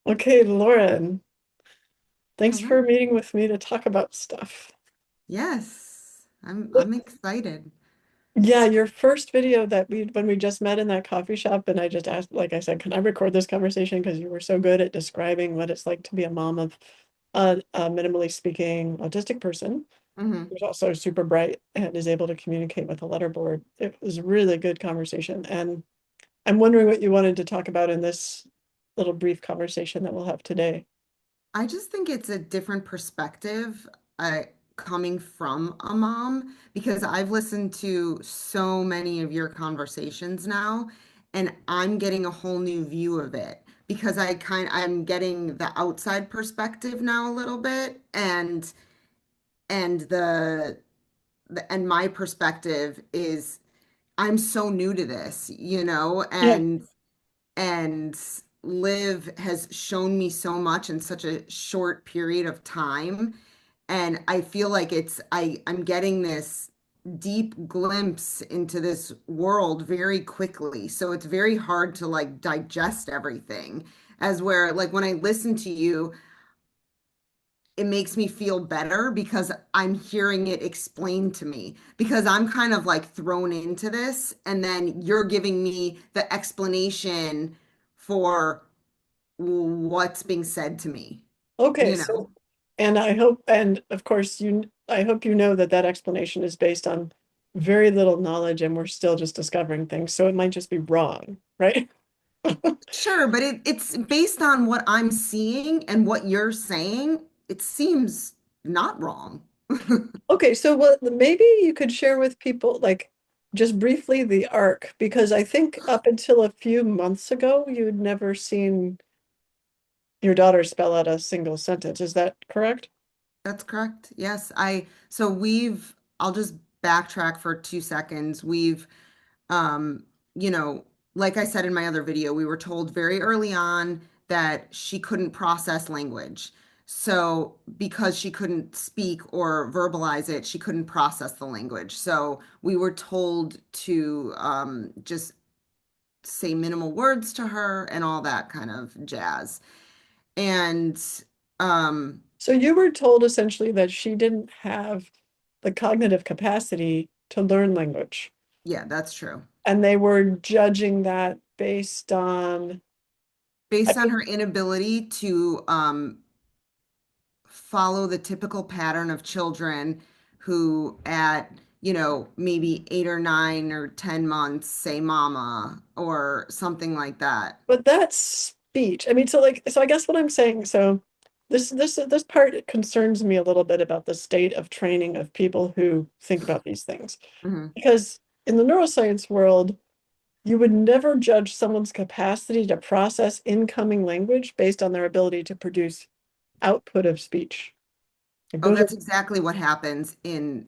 Okay, Lauren, thanks Hello. for meeting with me to talk about stuff. Yes, I'm What- I'm excited. Yeah, your first video that when we just met in that coffee shop, and I just asked, like I said, can I record this conversation? Because you were so good at describing what it's like to be a mom of a minimally speaking autistic person Hmm. who's also super bright and is able to communicate with a letterboard. It was a really good conversation. And I'm wondering what you wanted to talk about in this little brief conversation that we'll have today. I just think it's a different perspective coming from a mom because I've listened to so many of your conversations now, and I'm getting a whole new view of it because I'm getting the outside perspective now a little bit, and and my perspective is I'm so new to this, Yeah. and Liv has shown me so much in such a short period of time. And I feel like I'm getting this deep glimpse into this world very quickly. So it's very hard to like digest everything. As where like when I listen to you, it makes me feel better because I'm hearing it explained to me because I'm kind of like thrown into this and then you're giving me the explanation for what's being said to me, Okay, you know? so, and I hope, and of course, I hope you know that that explanation is based on very little knowledge and we're still just discovering things. So it might just be wrong, right? Sure, but it's based on what I'm seeing and what you're saying. It seems not wrong. Okay, so what maybe you could share with people, like just briefly the arc, because I think up until a few months ago, you'd never seen your daughter spell out a single sentence. Is that correct? That's correct. Yes, I'll just backtrack for 2 seconds. Um, you know, like I said in my other video, we were told very early on that she couldn't process language. So, because she couldn't speak or verbalize it, she couldn't process the language. So, we were told to just say minimal words to her and all that kind of jazz. And um, So you were told essentially that she didn't have the cognitive capacity to learn language. yeah, that's true. And they were judging that based on, I Based on mean, her inability to follow the typical pattern of children who at maybe 8 or 9 or 10 months say mama or something like that. but that's speech. I mean, so like, so I guess what I'm saying, so this part concerns me a little bit about the state of training of people who think about these things. Hmm. Because in the neuroscience world, you would never judge someone's capacity to process incoming language based on their ability to produce output of speech. Like Oh, those are that's exactly what happens in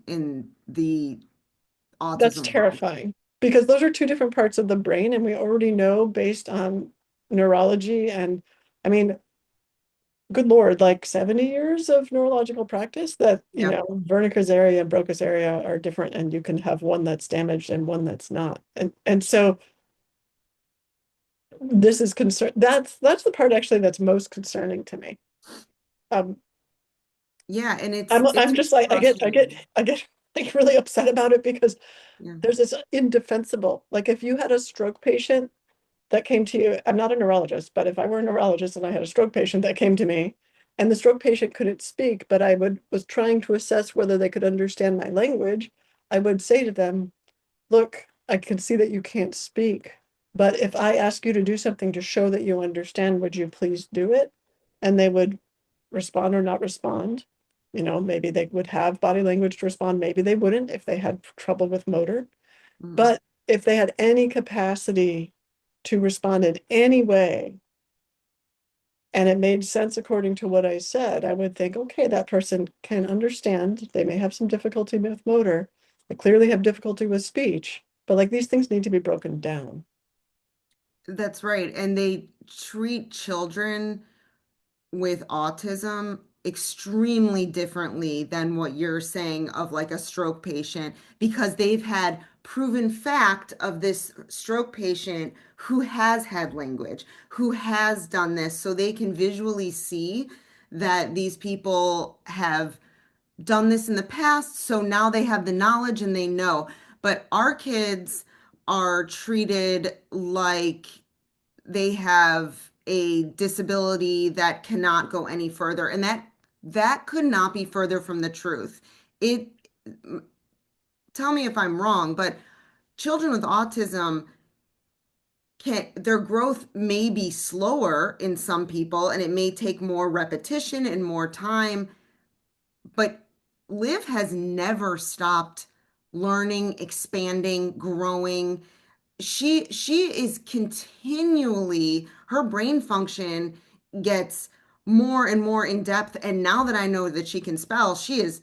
the That's autism world. terrifying because those are two different parts of the brain, and we already know based on neurology and I mean, good Lord, like 70 years of neurological practice that, Yep. Wernicke's area and Broca's area are different, and you can have one that's damaged and one that's not. And so this is concern that's the part actually that's most concerning to me. Um, Yeah, and I'm it's just like frustrating. I get like really upset about it because Yeah. there's this indefensible, like if you had a stroke patient that came to you, I'm not a neurologist, but if I were a neurologist and I had a stroke patient that came to me and the stroke patient couldn't speak, but I would was trying to assess whether they could understand my language, I would say to them, look, I can see that you can't speak, but if I ask you to do something to show that you understand, would you please do it? And they would respond or not respond. Maybe they would have body language to respond, maybe they wouldn't if they had trouble with motor. Mm. But if they had any capacity to respond in any way and it made sense according to what I said, I would think, okay, that person can understand. They may have some difficulty with motor. They clearly have difficulty with speech, but like these things need to be broken down. That's right. And they treat children with autism extremely differently than what you're saying of like a stroke patient because they've had proven fact of this stroke patient who has had language, who has done this, so they can visually see that these people have done this in the past, so now they have the knowledge and they know. But our kids are treated like they have a disability that cannot go any further, and that could not be further from the truth. It Tell me if I'm wrong, but children with autism can their growth may be slower in some people and it may take more repetition and more time, but Liv has never stopped learning, expanding, growing. She is continually, her brain function gets more and more in depth. And now that I know that she can spell, she is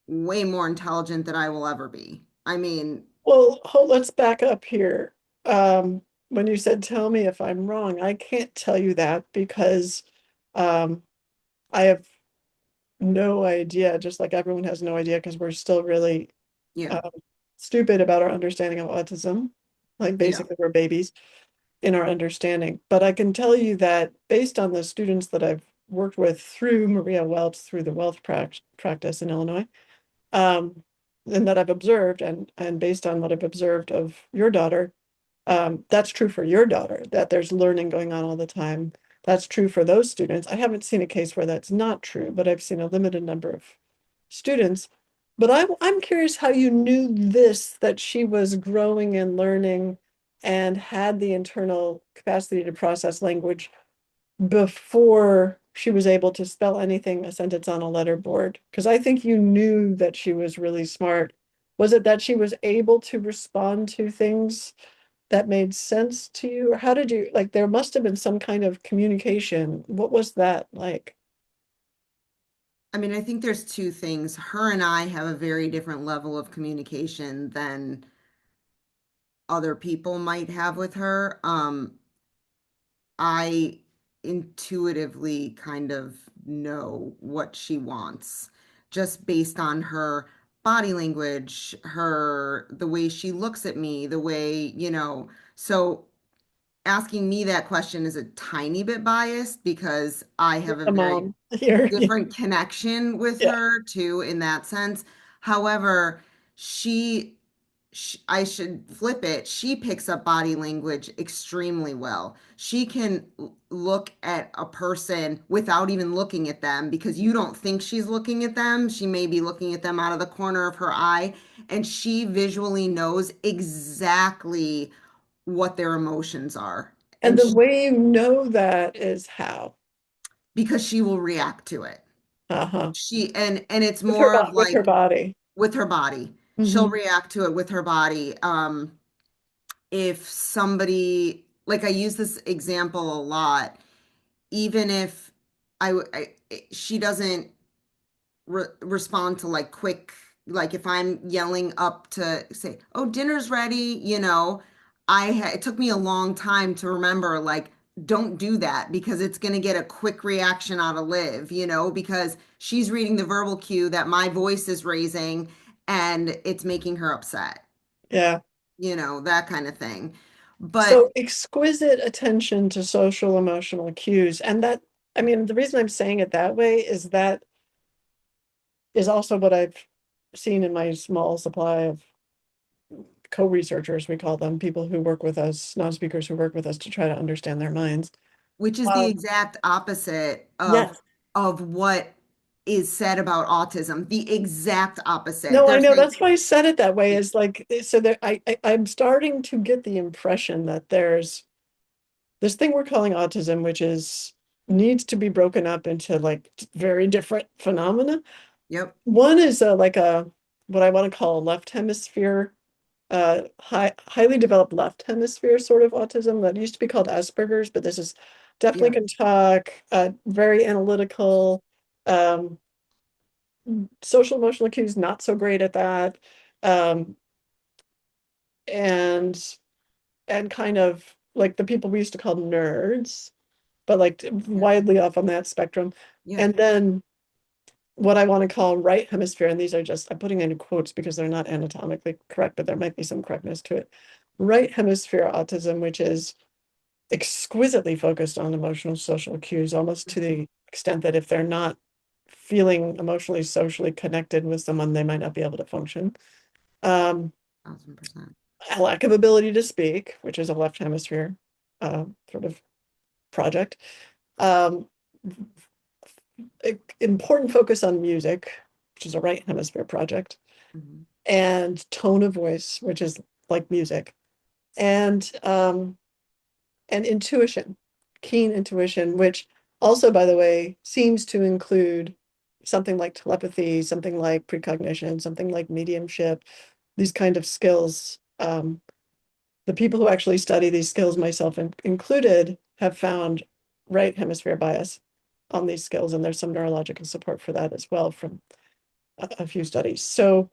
way more intelligent than I will ever be. I mean, Well, let's back up here. When you said, tell me if I'm wrong, I can't tell you that because um, I have no idea, just like everyone has no idea, because we're still really yeah, um, stupid about our understanding of autism. Like yeah, basically, we're babies in our understanding. But I can tell you that based on the students that I've worked with through Maria Welch, through the Welch practice in Illinois, um, and that I've observed, and based on what I've observed of your daughter, that's true for your daughter, that there's learning going on all the time. That's true for those students. I haven't seen a case where that's not true, but I've seen a limited number of students. But I'm curious how you knew this, that she was growing and learning and had the internal capacity to process language before she was able to spell anything, a sentence on a letterboard. Because I think you knew that she was really smart. Was it that she was able to respond to things that made sense to you? Or how did you, like, there must have been some kind of communication. What was that like? I mean, I think there's two things. Her and I have a very different level of communication than other people might have with her. I intuitively kind of know what she wants just based on her body language, the way she looks at me, the way, so asking me that question is a tiny bit biased because I You're have a the very mom here. Yeah. different connection with Yeah. her too in that sense. However, I should flip it. She picks up body language extremely well. She can look at a person without even looking at them because you don't think she's looking at them. She may be looking at them out of the corner of her eye, and she visually knows exactly what their emotions are. And And the she, way you know that is how? because she will react to it. Uh-huh. And it's more of With her like body. with her body. She'll Hmm. react to it with her body. If somebody, like I use this example a lot, even if she doesn't respond to like quick, like if I'm yelling up to say, "Oh, dinner's ready," it took me a long time to remember like don't do that because it's going to get a quick reaction out of Liv, because she's reading the verbal cue that my voice is raising and it's making her upset, Yeah. that kind of thing. But So exquisite attention to social emotional cues. And that, I mean, the reason I'm saying it that way is that is also what I've seen in my small supply of co-researchers, we call them, people who work with us, non-speakers who work with us to try to understand their minds. which is the Um, exact opposite of yes. what is said about autism. The exact opposite. No, I They're know. saying, That's why I said it that way, is like, so that I'm starting to get the impression that there's this thing we're calling autism, which is needs to be broken up into like very different phenomena. yep, One is like a what I want to call a left hemisphere, highly developed left hemisphere sort of autism that used to be called Asperger's, but this is definitely yeah, can talk, very analytical, um, social emotional cues, not so great at that, um, and kind of like the people we used to call nerds, but like yeah, widely off on that spectrum. yeah, And then what I want to call right hemisphere, and these are just, I'm putting in quotes because they're not anatomically correct, but there might be some correctness to it. Right hemisphere autism, which is exquisitely focused on emotional social cues, almost to Mhm. the extent that if they're not feeling emotionally, socially connected with someone, they might not be able to function. Um, 1000%. a lack of ability to speak, which is a left hemisphere sort of project. Um, important focus on music, which is a right hemisphere project, Mhm. and tone of voice, which is like music, and and intuition, keen intuition, which also, by the way, seems to include something like telepathy, something like precognition, something like mediumship, these kind of skills. The people who actually study these skills, myself included, have found right hemisphere bias on these skills, and there's some neurological support for that as well from a few studies. So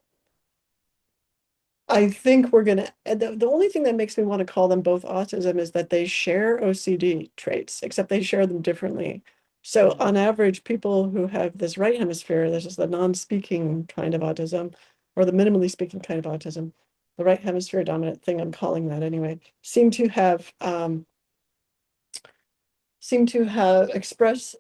I think we're gonna, the only thing that makes me want to call them both autism is that they share OCD traits, except they share them differently. So Mhm. on average, people who have this right hemisphere, this is the non-speaking kind of autism, or the minimally speaking kind of autism, the right hemisphere dominant thing, I'm calling that anyway, seem to have expressed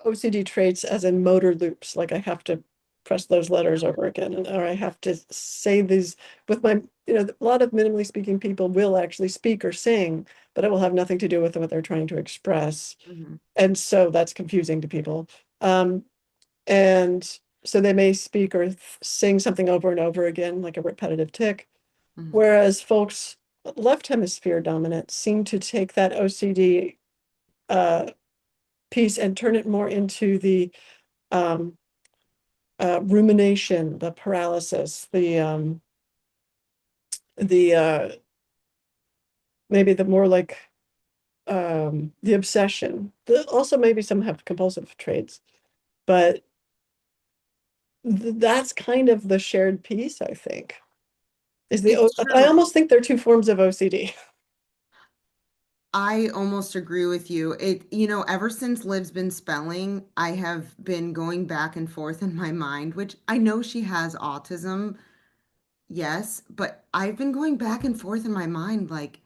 OCD traits as in motor loops, like I have to press those letters over again, or I have to say these with my, a lot of minimally speaking people will actually speak or sing, but it will have nothing to do with what they're trying to express. Mhm. And so that's confusing to people. And so they may speak or sing something over and over again, like a repetitive tick. Mhm. Whereas folks left hemisphere dominant seem to take that OCD piece and turn it more into the um, rumination, the paralysis, the maybe the more like the obsession. Also, maybe some have compulsive traits, but that's kind of the shared piece, I think. It's I true. almost think they're two forms of OCD. I almost agree with you. Ever since Liv's been spelling, I have been going back and forth in my mind, which I know she has autism, yes, but I've been going back and forth in my mind, like,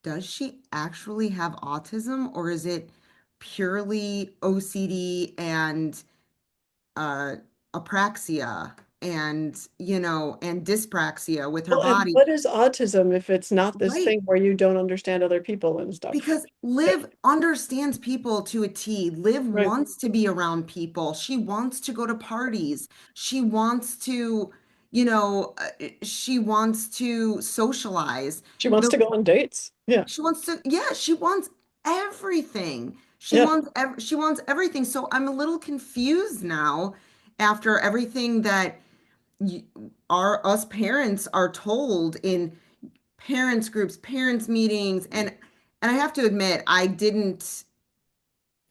does she actually have autism or is it purely OCD and uh apraxia and dyspraxia with her Well, and body? what is autism if it's not this Right. thing where you don't understand other people and stuff? Because Liv understands people to a T. Liv Right. wants to be around people. She wants to go to parties. She wants to, she wants to socialize. She wants The to go on dates. Yeah. She wants to, yeah, she wants everything. Yeah. She wants everything. So I'm a little confused now after everything that y us parents are told in parents groups, parents meetings, and I have to admit, I didn't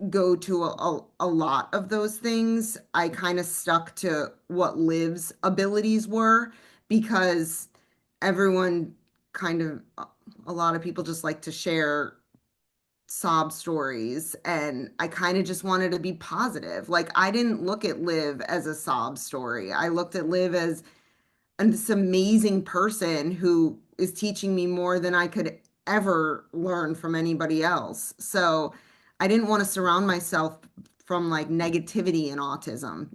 go to a lot of those things. I kind of stuck to what Liv's abilities were because everyone kind of, a lot of people just like to share sob stories, and I kind of just wanted to be positive. Like I didn't look at Liv as a sob story. I looked at Liv as this amazing person who is teaching me more than I could ever learn from anybody else. So I didn't want to surround myself from like negativity and autism.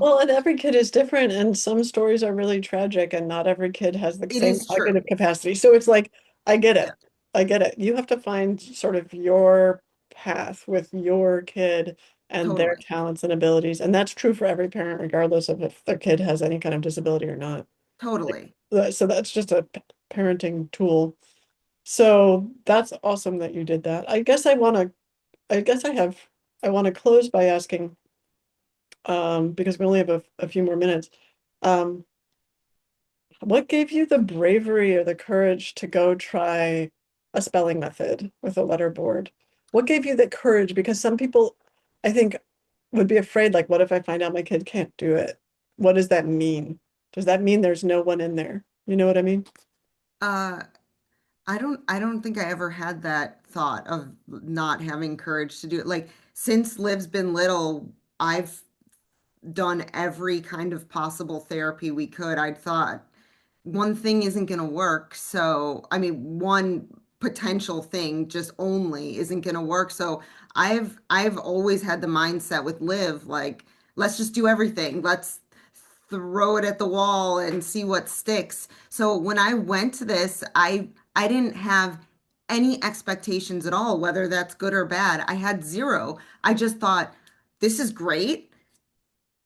Well, and every kid is different, and some stories are really tragic, and not every kid has the It same is true. cognitive capacity. So it's like, I get Yeah, it. I get it. You have to find sort of your path with your kid and their totally. talents and abilities. And that's true for every parent, regardless of if their kid has any kind of disability or not. Like, Totally. so that's just a parenting tool. So that's awesome that you did that. I guess I want to close by asking, because we only have a few more minutes. Um, what gave you the bravery or the courage to go try a spelling method with a letterboard? What gave you the courage? Because some people, I think, would be afraid, like, what if I find out my kid can't do it? What does that mean? Does that mean there's no one in there? You know what I mean? Uh, I don't think I ever had that thought of not having courage to do it. Like since Liv's been little, I've done every kind of possible therapy we could. I thought one thing isn't going to work. So, I mean, one potential thing just only isn't going to work. So, I've always had the mindset with Liv, like, let's just do everything. Let's throw it at the wall and see what sticks. So, when I went to this, I didn't have any expectations at all, whether that's good or bad. I had zero. I just thought, this is great.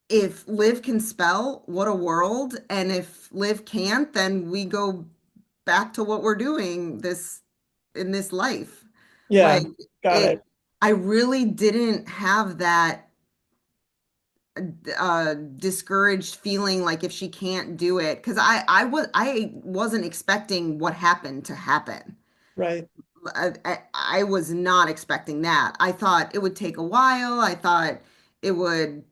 If Liv can spell, what a world. And if Liv can't, then we go back to what we're doing this in this life. Yeah, Like got it, it. I really didn't have that discouraged feeling like if she can't do it, because I wasn't expecting what happened to happen. Right. I was not expecting that. I thought it would take a while. I thought it would,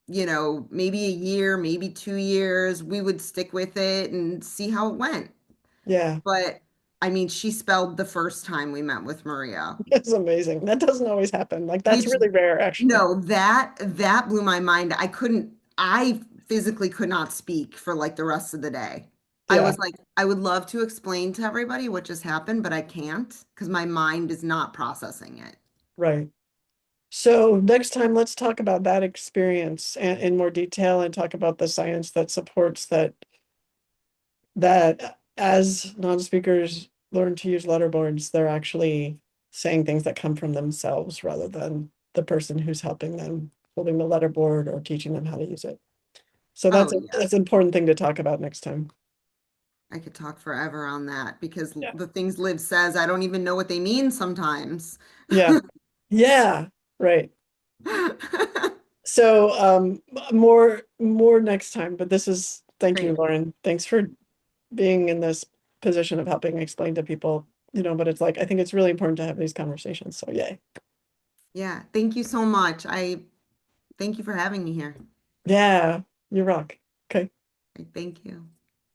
maybe a year, maybe 2 years, we would stick with it and see how it went. Yeah. But I mean, she spelled the first time we met with Maria, It's amazing. That doesn't always happen. Like that's which really rare, actually. no, that blew my mind. I physically could not speak for like the rest of the day. I Yeah, was like, I would love to explain to everybody what just happened, but I can't because my mind is not processing it. right. So next time, let's talk about that experience and in more detail and talk about the science that supports that as non-speakers learn to use letterboards, they're actually saying things that come from themselves rather than the person who's helping them holding the letterboard or teaching them how to use it. So Oh, yeah. that's an important thing to talk about next time. I could talk forever on that because Yeah. the things Liv says, I don't even know what they mean sometimes. Yeah. Yeah. Right. So more next time, but this is thank you, Great. Lauren. Thanks for being in this position of helping explain to people, but it's like I think it's really important to have these conversations. So yay. Yeah. Thank you so much. I thank you for having me here. Yeah, you rock. Okay. Thank you.